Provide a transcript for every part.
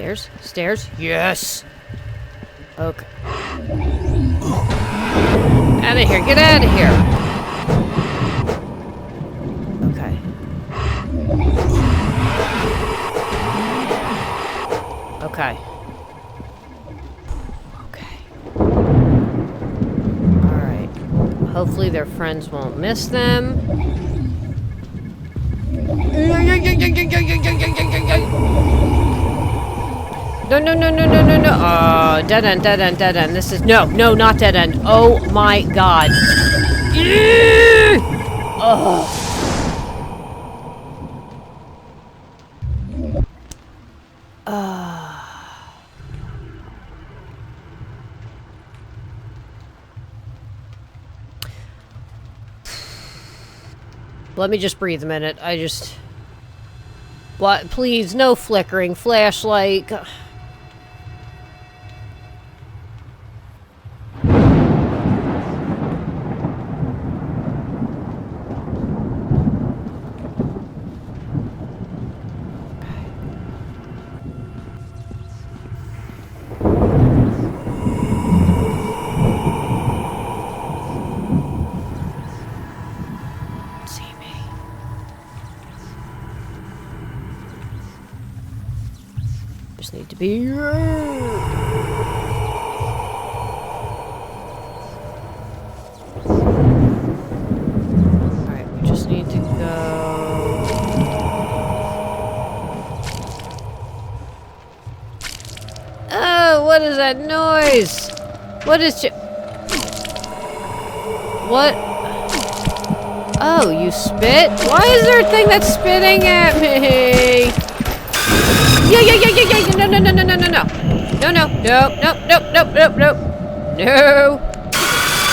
Stairs? Stairs? Yes! Okay. Out of here! Get out of here! Okay. Okay. Okay. Alright. Hopefully their friends won't miss them. No, no, no, no, no, no, no. Oh, dead end, dead end, dead end. This is... No, no, not dead end. Oh my god. Oh. Let me just breathe a minute. I just... What? Please, no flickering flashlight. Need to be. Alright, we just need to go. Oh, what is that noise? What is what? Oh, you spit? Why is there a thing that's spitting at me? Yeah, yeah, yeah, yeah, yeah, no, no, no, no, no, no, no. No, no, no, no, no, no, no, no. No.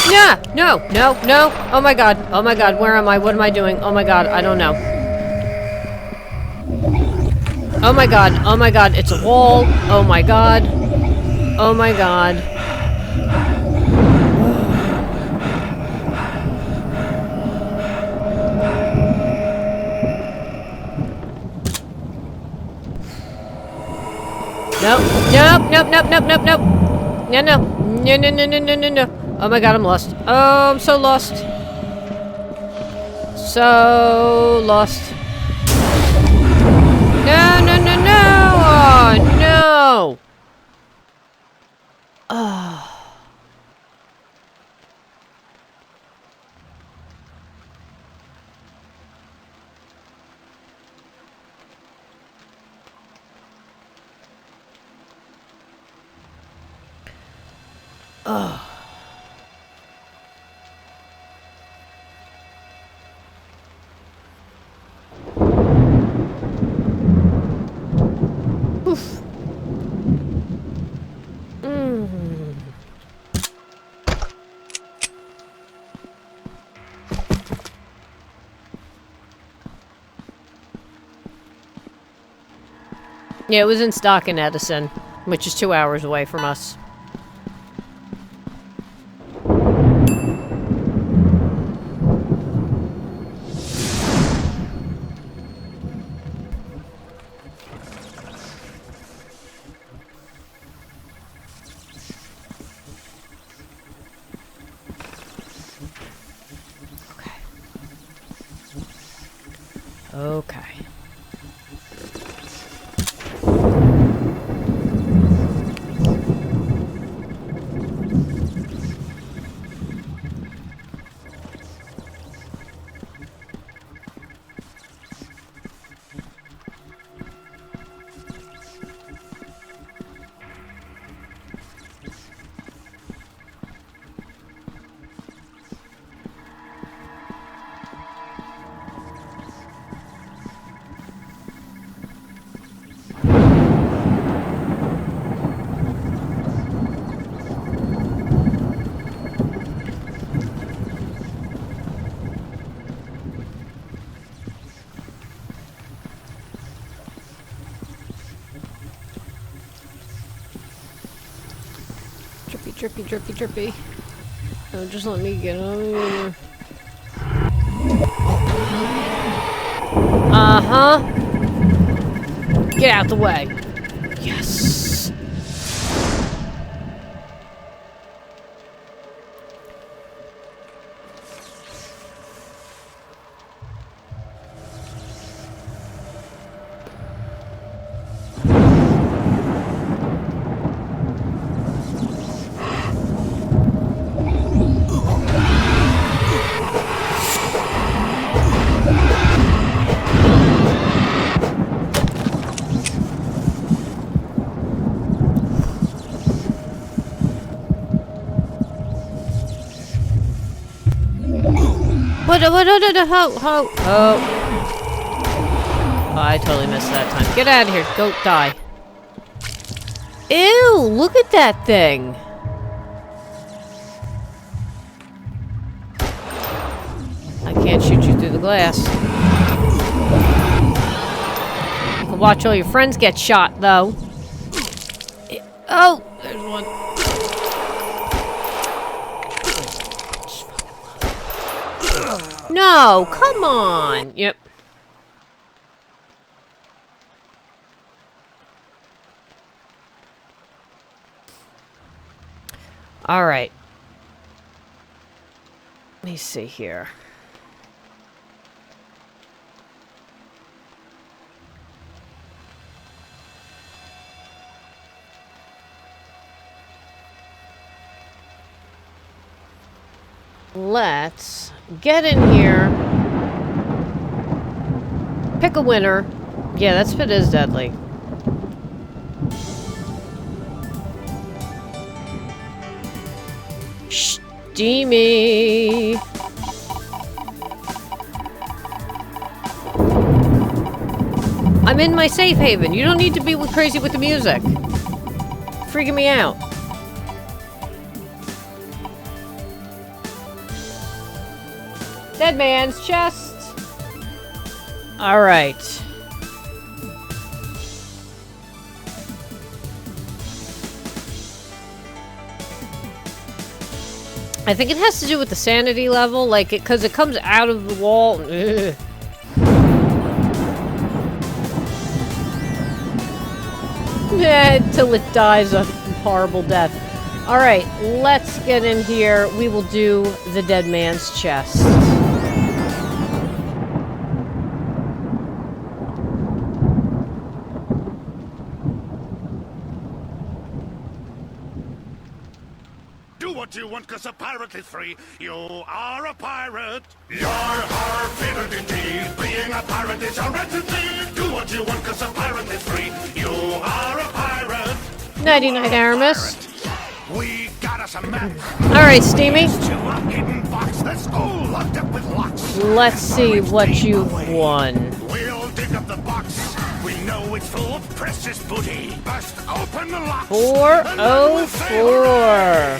Yeah, no, no, no. Oh my god, where am I? What am I doing? Oh my god, I don't know. Oh my god, it's a wall. Oh my god. Oh my god. Nope, nope, nope, nope, nope, nope, nope. No, no, no, no, no, no, no, no, no. Oh my god, I'm lost. Oh, I'm so lost. So lost. No, no, no, no. Oh, no. Oh. Oh. Oof. Yeah, it was in stock in Edison, which is 2 hours away from us. Okay. Drippy, drippy, drippy. Oh, just let me get over here. Uh-huh. Get out the way. Yes. What? Oh, I totally missed that time. Get out of here. Go die. Ew, look at that thing. I can't shoot you through the glass. You can watch all your friends get shot, though. Oh, there's one. No, come on. Yep. All right. Let me see here. Let's get in here. Pick a winner. Yeah, that spit is deadly. Steamy. I'm in my safe haven. You don't need to be crazy with the music. Freaking me out. Dead man's chest. All right. I think it has to do with the sanity level, like it, because it comes out of the wall. Ugh. Till it dies a horrible death. All right, let's get in here. We will do the dead man's chest. What you want, cause a pirate is free. You are a pirate. You're our favorite indeed. Being a pirate is our entity. Do what you want, cause a pirate is free. You are a pirate. Nighty-night, Aramis. We got us a map. Alright, Steamy. Hidden box that's all locked up with locks. Let's see what you've won. We'll dig up the box. We know it's full of precious booty. Bust open the locks. 404.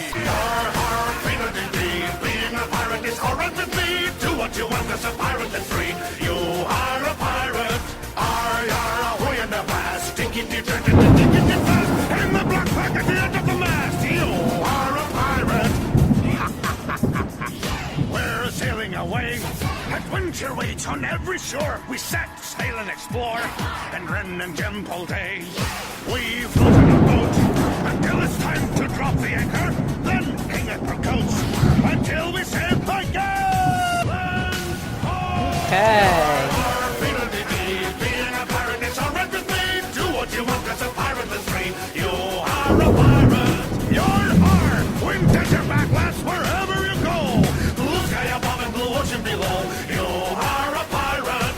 Being a pirate is horrid to me. Do what you want, cause a pirate is free. You are a pirate. Ahoy in the blast. Stinky detergent and diggity fast. And the black flag at the end of the mast. You are a pirate. We're sailing away. Adventure waits on every shore. We set sail and explore. And Ren and Jem all day. We float in a boat until it's time to drop the anchor. Then hang it for coats until we say bye. Okay. Being a pirate is our everything. Do what you want, cause a pirate is free. You are a pirate. You're our wind desert backlash wherever you go. Blue sky above and blue ocean below. You are a pirate.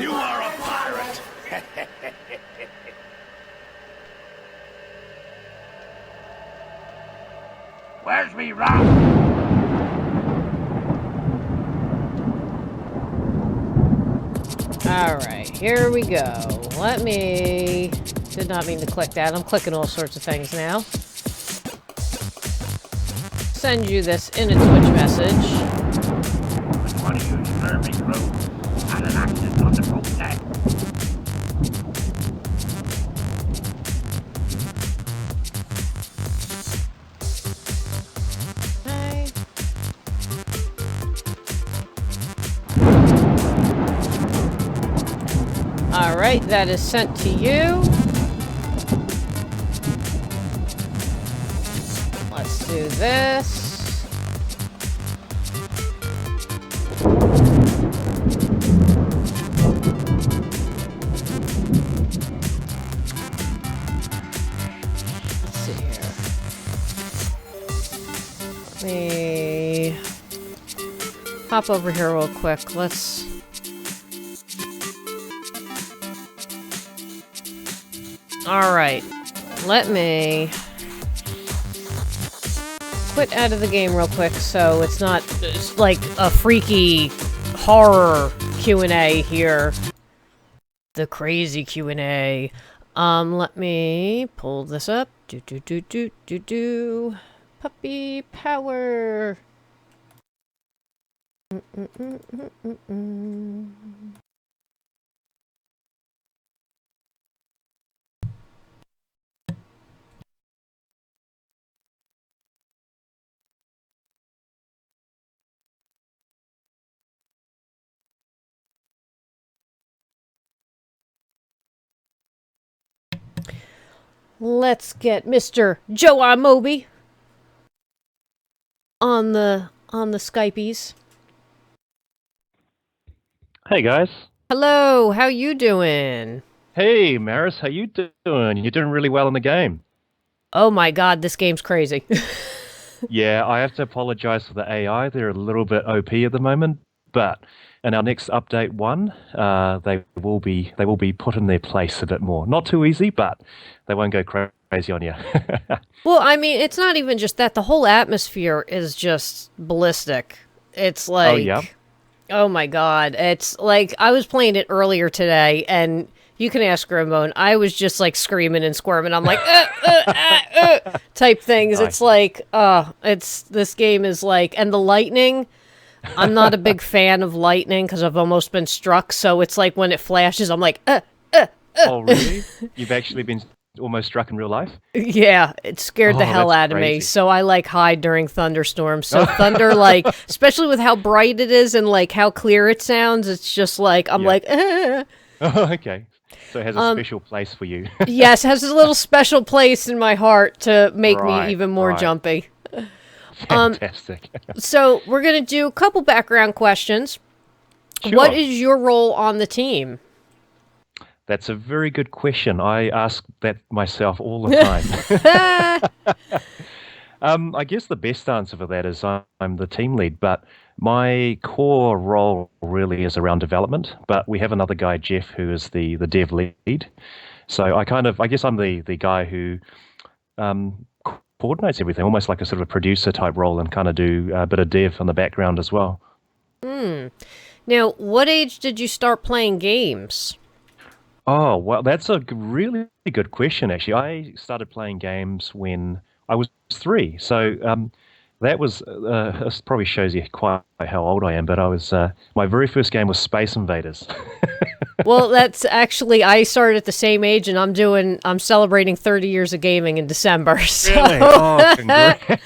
You are a pirate. Where's me rock? Alright, here we go. Let me... Did not mean to click that. I'm clicking all sorts of things now. Send you this in a Twitch message. One of you scurvy crew had an accident on the boat deck. right, that is sent to you. Let's do this. Let's see here. Let me hop over here real quick. Let's... Alright. Let me quit out of the game real quick so it's not like a freaky horror Q&A here. The crazy Q&A. Let me pull this up. Puppy power. Let's get Mr. Joe Moby on the Skypies. Hey guys. Hello, how you doing? Hey Maris, how you doing? You're doing really well in the game. Oh my god, this game's crazy. Yeah, I have to apologize for the AI. They're a little bit OP at the moment, but in our next update one, they will be put in their place a bit more. Not too easy, but they won't go crazy on you. Well, I mean, it's not even just that. The whole atmosphere is just ballistic. It's like... Oh, yeah. Oh my god. It's like, I was playing it earlier today, and you can ask Ramon, I was just like screaming and squirming. I'm like, type things. Nice. It's like, this game is like, and the lightning, I'm not a big fan of lightning because I've almost been struck. So it's like when it flashes, I'm like, Oh, really? You've actually been almost struck in real life? Yeah, it scared the hell that's out of me. crazy. So I like hide during thunderstorms. So thunder, like, especially with how bright it is and like how clear it sounds, it's just like, I'm Yeah. like, Oh, okay. So it has a special place for you. Yes, has a little special place in my heart to make Right, me even more right. jumpy. Fantastic. So we're going to do a couple background questions. Sure. What is your role on the team? That's a very good question. I ask that myself all the time. I guess the best answer for that is I'm the team lead, but my core role really is around development. But we have another guy, Jeff, who is the dev lead. So I guess I'm the guy who coordinates everything, almost like a sort of a producer type role, and kind of do a bit of dev in the background as well. Now, what age did you start playing games? Oh, well, that's a really good question, actually. I started playing games when I was 3. So that was, this probably shows you quite how old I am, but I was, my very first game was Space Invaders. Well, that's actually, I started at the same age, and I'm celebrating 30 years of gaming in December. So. Really? Oh, congrats.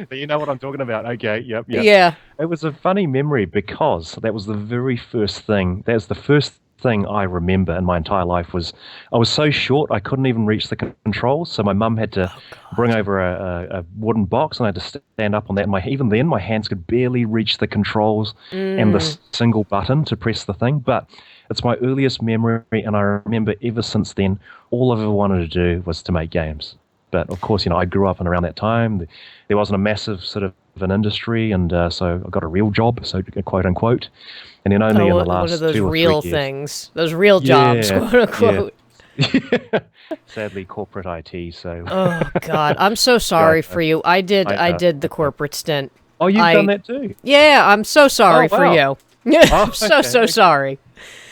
So you know what I'm talking about. Okay, yep. Yeah. It was a funny memory because that was the very first thing. That was the first thing I remember in my entire life. Was I was so short I couldn't even reach the controls, so my mum had to bring over a wooden box, and I had to stand up on that. Even then, my hands could barely reach the controls and the single button to press the thing. But it's my earliest memory, and I remember ever since then, all I've ever wanted to do was to make games. But of course, I grew up and around that time, there wasn't a massive sort of an industry, and so I got a real job, so quote unquote. And then only in the last one of those 2 or 3 real years. things, those real jobs, Yeah, quote unquote. Yeah. Sadly, corporate IT. So. Oh God, I'm so sorry God, for you. I did the corporate stint. Oh, you've done that too. Yeah, I'm so sorry for you. Oh, I'm so okay. sorry.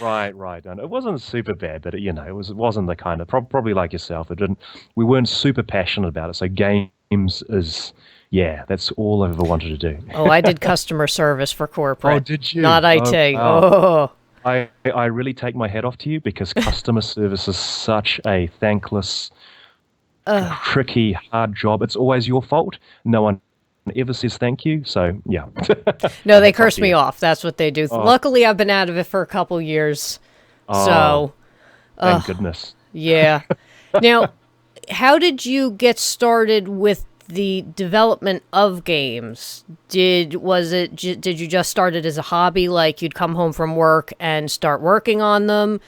Right. And it wasn't super bad, but it wasn't the kind of probably like yourself. We weren't super passionate about it. So games is. Yeah, that's all I've ever wanted to do. Oh, I did customer service for corporate. Oh, did you? Not IT. Wow. Oh. I really take my hat off to you because customer service is such a thankless, tricky, hard job. It's always your fault. No one ever says thank you. So, yeah. No, they curse me off. That's what they do. Oh. Luckily, I've been out of it for a couple years. So, thank goodness. yeah. Now, how did you get started with the development of games? Did you just start it as a hobby, like you'd come home from work and start working on them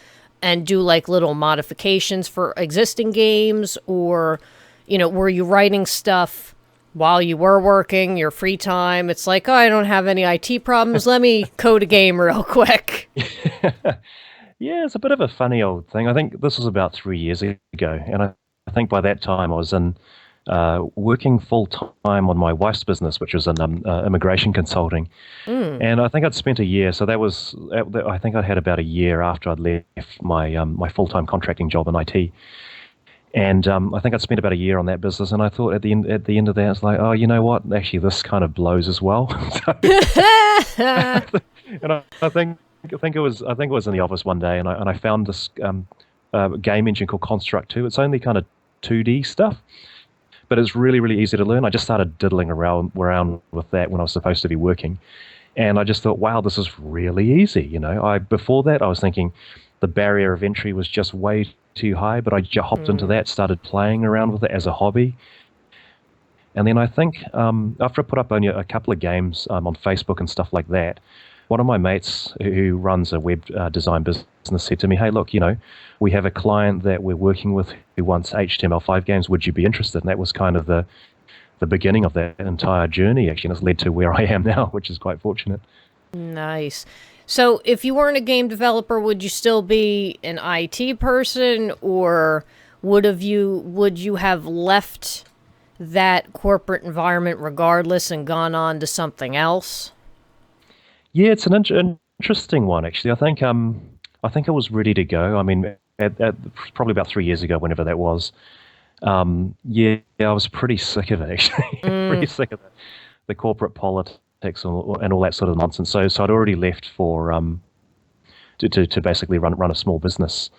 and do like little modifications for existing games, or were you writing stuff while you were working, your free time? It's like, oh, I don't have any IT problems, let me code a game real quick. Yeah, it's a bit of a funny old thing. I think this was about 3 years ago, and I think by that time I was in working full time on my wife's business, which was in immigration consulting. And I think I'd spent a year. So I think I'd had about a year after I'd left my full time contracting job in IT. And I think I'd spent about a year on that business, and I thought at the end of that, it's like, oh, you know what? Actually, this kind of blows as well. And I think it was in the office one day, and I found this game engine called Construct 2. It's only kind of 2D stuff, but it's really, really easy to learn. I just started diddling around with that when I was supposed to be working, and I just thought, wow, this is really easy. Before that, I was thinking the barrier of entry was just way too high, but I hopped into that, started playing around with it as a hobby. And then I think after I put up only a couple of games on Facebook and stuff like that, one of my mates who runs a web design business said to me, hey, look, we have a client that we're working with who wants HTML5 games. Would you be interested? And that was kind of the beginning of that entire journey, actually. And it's led to where I am now, which is quite fortunate. Nice. So if you weren't a game developer, would you still be an IT person, or would you have left that corporate environment regardless and gone on to something else? Yeah, it's an interesting one, actually. I think I was ready to go. I mean, at probably about 3 years ago, whenever that was. Yeah, I was pretty sick of it, actually. Pretty sick of the corporate politics and all that sort of nonsense. So I'd already left for to basically run a small business.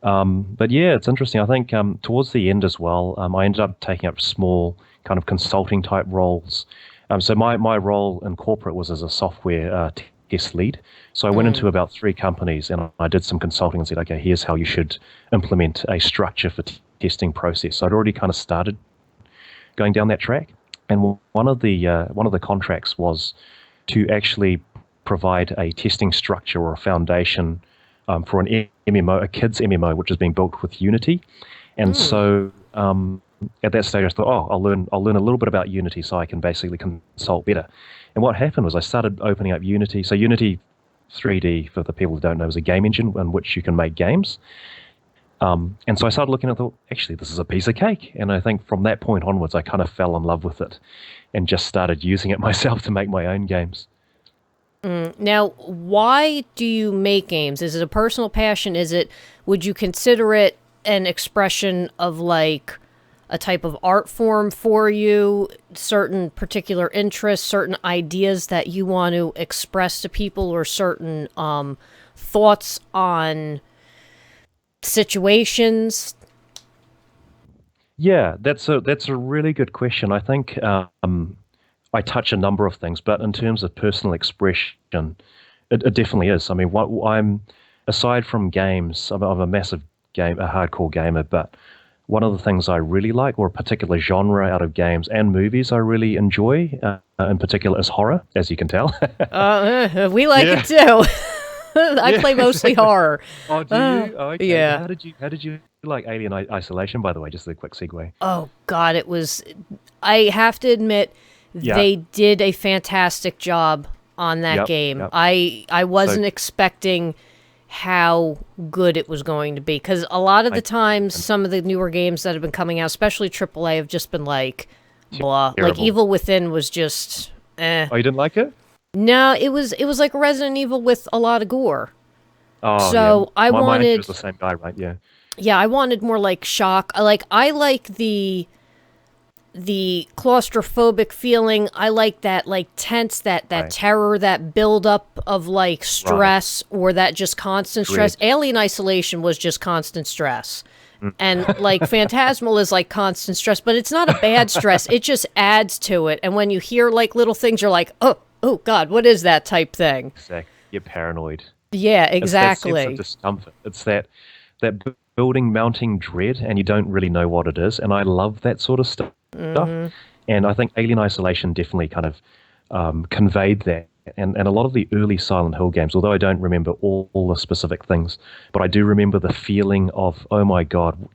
But yeah, it's interesting. I think towards the end as well, I ended up taking up small kind of consulting type roles. So my role in corporate was as a software test lead. So I went into about 3 companies and I did some consulting and said, okay, here's how you should implement a structure for testing process. So I'd already kind of started going down that track. And one of the contracts was to actually provide a testing structure or a foundation for an MMO, a kids MMO, which is being built with Unity. And so at that stage, I thought, oh, I'll learn a little bit about Unity so I can basically consult better. And what happened was I started opening up Unity. So Unity 3D, for the people who don't know, is a game engine in which you can make games. And so I started looking at it and thought, actually, this is a piece of cake. And I think from that point onwards, I kind of fell in love with it and just started using it myself to make my own games. Now, why do you make games? Is it a personal passion? Would you consider it an expression of like a type of art form for you, certain particular interests, certain ideas that you want to express to people, or certain thoughts on situations? Yeah, that's a really good question. I think I touch a number of things, but in terms of personal expression, it definitely is. I mean, I'm aside from games, I'm a massive a hardcore gamer, but one of the things I really like, or a particular genre out of games and movies I really enjoy, in particular, is horror, as you can tell. We like it too. I play mostly horror. Oh, do you? Oh, okay. Yeah. How did you like Alien Isolation, by the way? Just a quick segue. Oh God, I have to admit, they did a fantastic job on that game. Yep. I wasn't expecting how good it was going to be, because a lot of the times some of the newer games that have been coming out, especially AAA, have just been like blah. Terrible. Like Evil Within was just Oh, you didn't like it? No, it was like Resident Evil with a lot of gore. Oh, so yeah. I wanted. Mine was the same guy, right? Yeah. Yeah, I wanted more like shock. I like the claustrophobic feeling. I like that like tense, that right. terror, that buildup of like stress, right. or that just constant stress. Alien Isolation was just constant stress. And like Phantasmal is like constant stress, but it's not a bad stress. It just adds to it. And when you hear like little things, you're like, oh God, what is that type thing? Exactly. You're paranoid. Yeah, It's that sense of exactly. discomfort. It's that building mounting dread, and you don't really know what it is. And I love that sort of stuff. Hmm. And I think Alien Isolation definitely kind of conveyed that. And a lot of the early Silent Hill games, although I don't remember all the specific things, but I do remember the feeling of, oh my God, what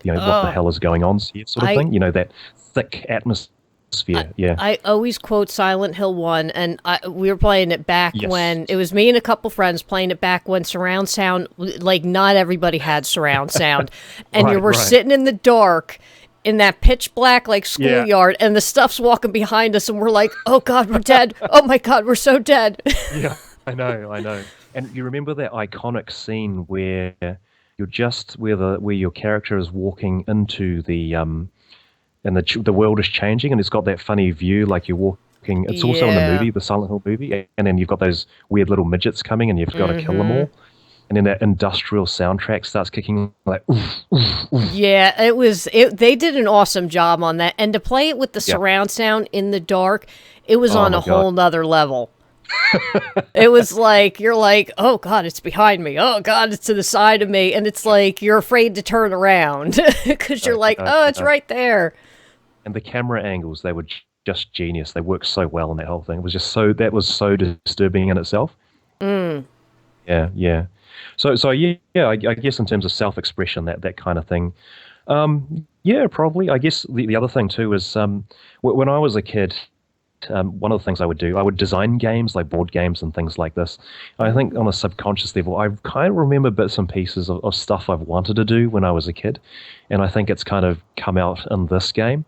the Oh, hell is going on here, sort of I thing. That thick I, atmosphere. Yeah. I always quote Silent Hill 1, and we were playing it back Yes. when it was me and a couple friends playing it back when surround sound, like, not everybody had surround sound. And you Right, were right. sitting in the dark in that pitch black, like, Yeah. schoolyard, and the stuff's walking behind us, and we're like, oh God, we're dead. Oh my God, we're so dead. Yeah. I know. And you remember that iconic scene where you're just where your character is walking into the and the world is changing, and it's got that funny view like you're walking. It's also in the Yeah. movie, the Silent Hill movie, and then you've got those weird little midgets coming, and you've got to kill them Hmm. all. And then that industrial soundtrack starts kicking like, oof, oof, oof. Yeah, they did an awesome job on that. And to play it with the Yeah. surround sound in the dark, it was Oh on a my God. whole nother level. It was like you're like, oh God, it's behind me. Oh God, it's to the side of me, and it's like you're afraid to turn around because you're like, oh, I it's know. right there. And the camera angles, they were just genius. They worked so well in that whole thing. It was just so that was so disturbing in itself. Mm. Yeah, yeah. So yeah, I guess in terms of self-expression, that kind of thing. Yeah, probably. I guess the other thing too is when I was a kid, one of the things I would do, I would design games like board games and things like this. I think on a subconscious level, I kind of remember bits and pieces of stuff I've wanted to do when I was a kid, and I think it's kind of come out in this game.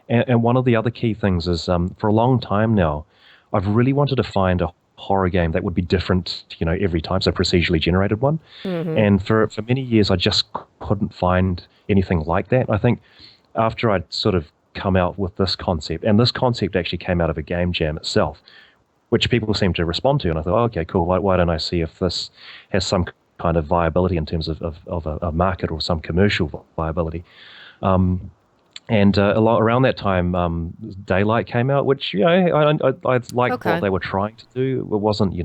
And one of the other key things is for a long time now, I've really wanted to find a horror game that would be different, every time, so procedurally generated one. Hmm. And for many years, I just couldn't find anything like that. I think after I'd sort of come out with this concept, and this concept actually came out of a game jam itself, which people seem to respond to. And I thought, oh, okay, cool. Why don't I see if this has some kind of viability in terms of a market or some commercial viability? And a lot around that time, Daylight came out, which I liked what Okay. they were trying to do. It wasn't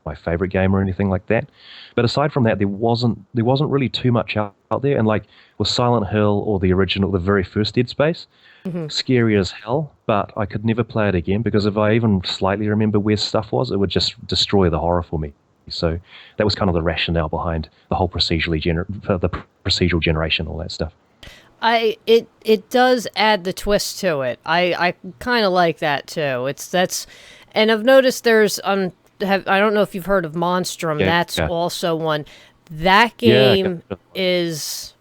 my favorite game or anything like that, but aside from that, there wasn't really too much out there. And like with Silent Hill or the very first Dead Space, Hmm. scary as hell. But I could never play it again because if I even slightly remember where stuff was, it would just destroy the horror for me. So that was kind of the rationale behind the whole the procedural generation, all that stuff. It does add the twist to it. I kind of like that too. And I've noticed there's I don't know if you've heard of Monstrum. Yeah, That's yeah, also one. That yeah. game is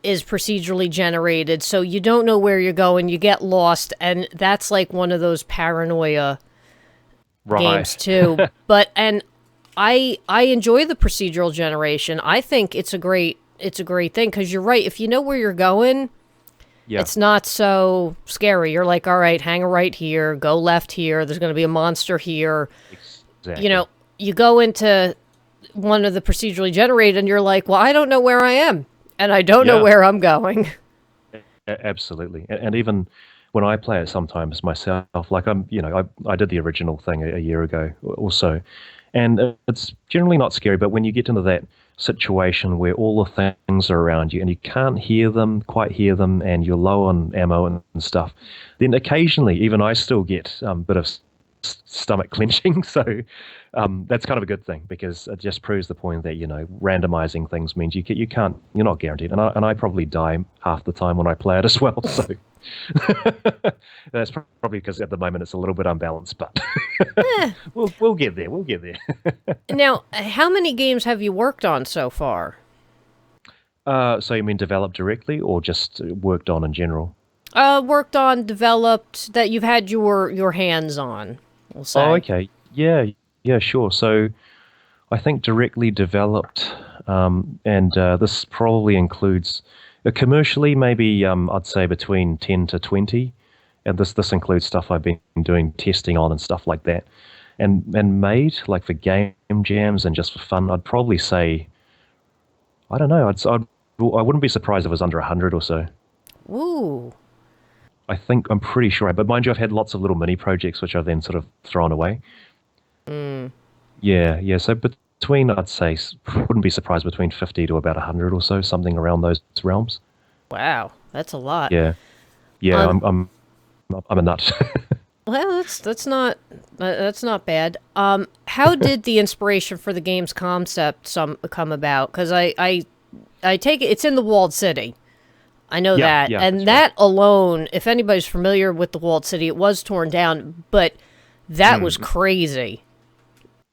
procedurally generated, so you don't know where you're going. You get lost, and that's like one of those paranoia games Right. too. But I enjoy the procedural generation. I think it's a great thing because you're right. If you know where you're going, Yeah, it's not so scary. You're like, all right, hang a right here, go left here. There's going to be a monster here. You exactly. know, you go into one of the procedurally generated, and you're like, well, I don't know where I am, and I don't know Yeah, where I'm going. absolutely. And even when I play it sometimes myself, like I did the original thing a year ago or so, and it's generally not scary, but when you get into that situation where all the things are around you and you can't quite hear them, and you're low on ammo and stuff, then occasionally even I still get a bit of stomach clenching. So that's kind of a good thing because it just proves the point that randomizing things means you're not guaranteed, and I probably die half the time when I play it as well. So that's probably because at the moment it's a little bit unbalanced, but we'll get there. We'll get there. Now, how many games have you worked on so far? So you mean developed directly or just worked on in general? Worked on, developed that you've had your hands on. We'll Oh, say. okay. Yeah, yeah, sure. So I think directly developed, and this probably includes commercially, maybe I'd say between 10 to 20. And this includes stuff I've been doing testing on and stuff like that. And made like for game jams and just for fun, I'd probably say, I don't know, I wouldn't be surprised if it was under 100 or so. Ooh. I'm pretty sure. But mind you, I've had lots of little mini projects which I've then sort of thrown away. Mm. Yeah, yeah. So between, I'd say, wouldn't be surprised, between 50 to about 100 or so, something around those realms. Wow, that's a lot. Yeah, yeah, Um, I'm a nut. well, that's not bad. How did the inspiration for the game's concept come about? Because I take it it's in the walled city. I know Yeah, that, yeah, and that's right. that alone, if anybody's familiar with the walled city, it was torn down, but that was Mm, crazy.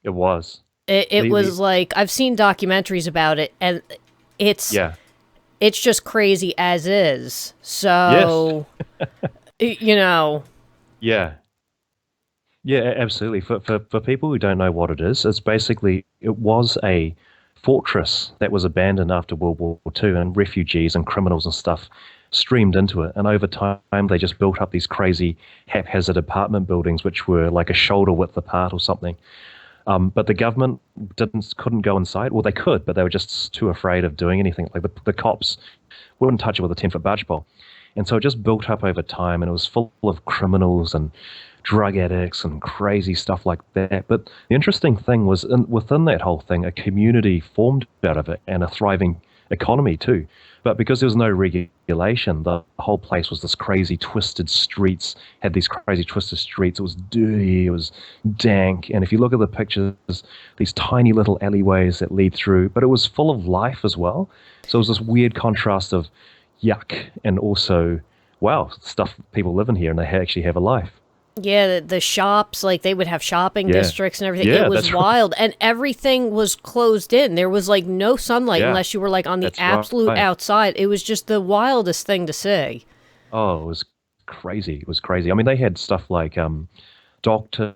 it was. It The was like I've seen documentaries about it, and it's Yeah, it's just crazy as is. yes, So you know, yeah, yeah, absolutely. For people who don't know what it is, it's basically, it was a fortress that was abandoned after World War II, and refugees and criminals and stuff streamed into it. And over time, they just built up these crazy haphazard apartment buildings, which were like a shoulder width apart or something. But the government couldn't go inside. Well, they could, but they were just too afraid of doing anything. Like the cops wouldn't touch it with a 10-foot barge pole. And so it just built up over time, and it was full of criminals and drug addicts and crazy stuff like that. But the interesting thing was, within that whole thing, a community formed out of it, and a thriving economy too. But because there was no regulation, the whole place was this crazy twisted streets, had these crazy twisted streets. It was dirty, it was dank. And if you look at the pictures, these tiny little alleyways that lead through, but it was full of life as well. So it was this weird contrast of yuck and also, wow, stuff, people live in here and they actually have a life. yeah, the shops, like they would have shopping Yeah. districts and everything. It Yeah, was that's right. wild, and everything was closed in. There was like no sunlight Yeah, unless you were like on the that's absolute right. outside. It was just the wildest thing to see. Oh, it was crazy. It was crazy. I mean, they had stuff like doctors.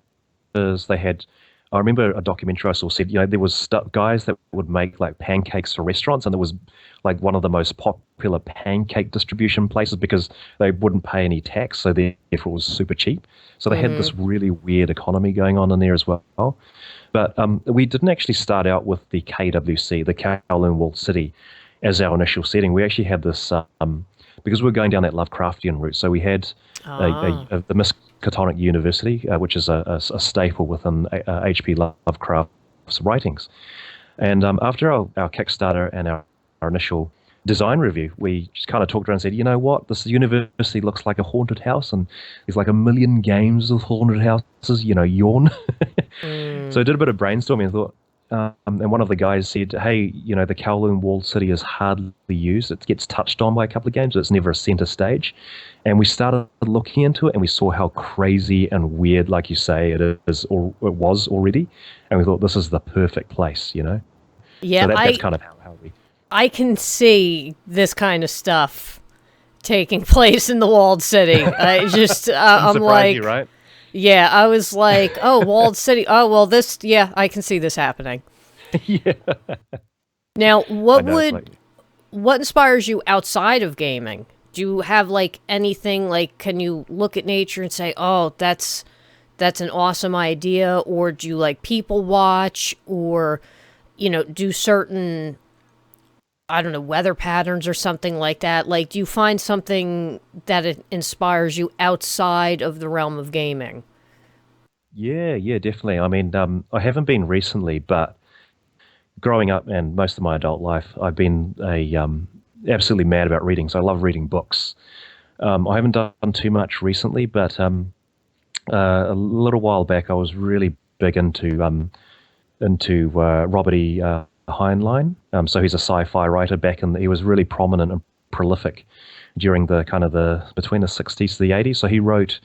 They had. I remember a documentary I saw said, there was guys that would make like pancakes for restaurants, and it was like one of the most popular pancake distribution places because they wouldn't pay any tax, so therefore it was super cheap. So they had this really weird economy going on in there as well. But we didn't actually start out with the KWC, the Kowloon Walled City, as our initial setting. We actually had this because we are going down that Lovecraftian route. So we had Ah, the Miskatonic University, which is a staple within H.P. Lovecraft's writings. And after our Kickstarter and our initial design review, we just kind of talked around and said, you know what, this university looks like a haunted house, and there's like a million games of haunted houses, yawn. So I did a bit of brainstorming and thought, and one of the guys said, hey, the Kowloon Walled City is hardly used. It gets touched on by a couple of games, but it's never a center stage. And we started looking into it, and we saw how crazy and weird, like you say, it is, or it was already. And we thought, this is the perfect place. yeah, So that's kind of how we. I can see this kind of stuff taking place in the walled city. I just Doesn't I'm surprise you, like, right? yeah, I was like, oh, walled city. Oh, well, this, yeah, I can see this happening. Yeah, Now, I know. It's like, what inspires you outside of gaming? Do you have like anything like can you look at nature and say, "Oh, that's an awesome idea," or do you like people watch or do certain I don't know, weather patterns or something like that? Like do you find something that it inspires you outside of the realm of gaming? yeah, yeah, definitely. I mean, I haven't been recently, but growing up and most of my adult life, I've been a absolutely mad about reading. So I love reading books. I haven't done too much recently, but a little while back, I was really big into Robert E. Heinlein. So he's a sci-fi writer he was really prominent and prolific during the kind of the between the 60s to the 80s. So he wrote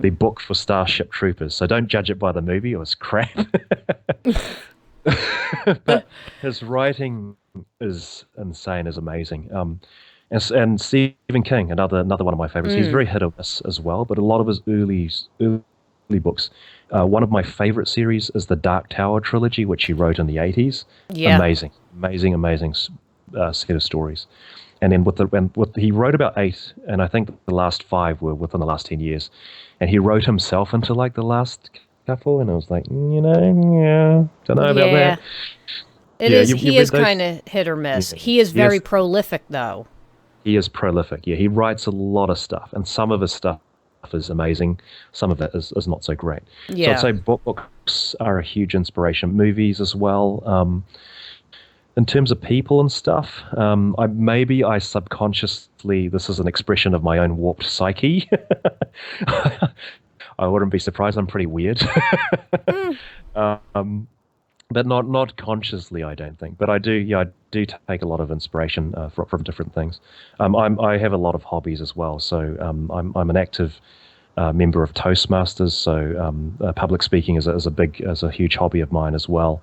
the book for Starship Troopers. So don't judge it by the movie; it was crap. But his writing is insane, is amazing. And Stephen King, another one of my favorites. He's very hit or miss as well, but a lot of his early books. One of my favorite series is the Dark Tower trilogy, which he wrote in the 80s. Yeah. Amazing, amazing, amazing set of stories. And then he wrote about eight, and I think the last five were within the last 10 years. And he wrote himself into like the last couple, and I was like, yeah, don't know about Yeah. that. It Yeah, is you he read is those? kind of hit or miss. Yeah. He is very Yes, prolific though. he is prolific. Yeah, he writes a lot of stuff, and some of his stuff is amazing. Some of it is not so great. So I'd Yeah. say books are a huge inspiration. Movies as well. In terms of people and stuff, I subconsciously, this is an expression of my own warped psyche. I wouldn't be surprised. I'm pretty weird. But not consciously, I don't think. But I do take a lot of inspiration from different things. I have a lot of hobbies as well. So I'm an active member of Toastmasters. So public speaking is a huge hobby of mine as well.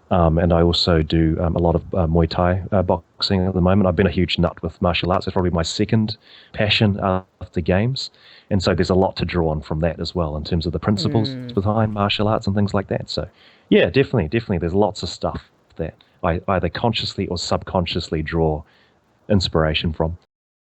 And I also do a lot of Muay Thai boxing at the moment. I've been a huge nut with martial arts. It's probably my second passion after games. And so there's a lot to draw on from that as well in terms of the principles behind martial arts and things like that. So yeah, definitely. There's lots of stuff that I either consciously or subconsciously draw inspiration from.